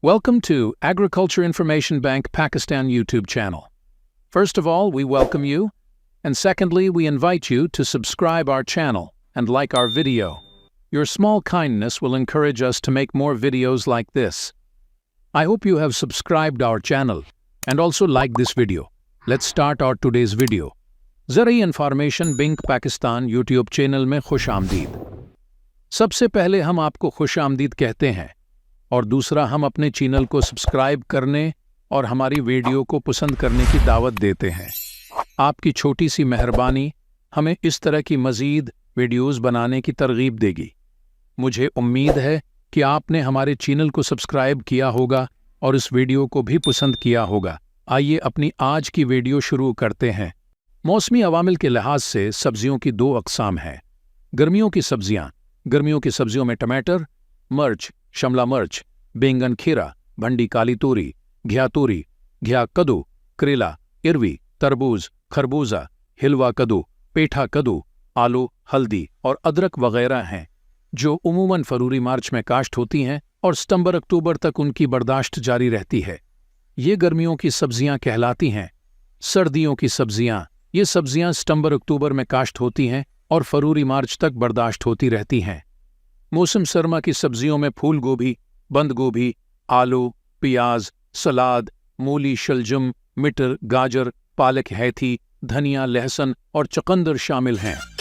Welcome to Agriculture Information Bank Pakistan YouTube channel. First of all, we welcome you, and secondly, we invite you to subscribe our channel and like our video. Your small kindness will encourage us to make more videos like this. I hope you have subscribed our channel and also like this video. Let's start our today's video. Zarai information bank Pakistan YouTube channel में खुश आमदीद। सबसे पहले हम आपको खुश आमदीद कहते हैं और दूसरा हम अपने चैनल को सब्सक्राइब करने और हमारी वीडियो को पसंद करने की दावत देते हैं। आपकी छोटी सी मेहरबानी हमें इस तरह की मज़ीद वीडियोज़ बनाने की तरगीब देगी। मुझे उम्मीद है कि आपने हमारे चैनल को सब्सक्राइब किया होगा और इस वीडियो को भी पसंद किया होगा। आइए अपनी आज की वीडियो शुरू करते हैं। मौसमी अवामिल के लिहाज से सब्जियों की दो अक़साम हैं। गर्मियों की सब्जियां। गर्मियों की सब्जियों में टमाटर, मर्च, शिमला मर्च, बैंगन, खीरा, भंडी, काली तोरी, घिया कद्दू, करेला, इरवी, तरबूज, खरबूजा, हिलवा कद्दू, पेठा कद्दू, आलू, हल्दी और अदरक वगैरह हैं, जो उमूमन फरवरी मार्च में काश्त होती हैं और सितंबर अक्टूबर तक उनकी बर्दाश्त जारी रहती है। ये गर्मियों की सब्जियां कहलाती हैं। सर्दियों की सब्जियां। ये सब्जियां सितंबर अक्टूबर में काश्त होती हैं और फरवरी मार्च तक बर्दाश्त होती रहती हैं। मौसम सरमा की सब्जियों में फूल गोभी, बंद गोभी, आलू, प्याज, सलाद, मूली, शलजम, मटर, गाजर, पालक, हैथी, धनिया, लहसुन और चुकंदर शामिल हैं।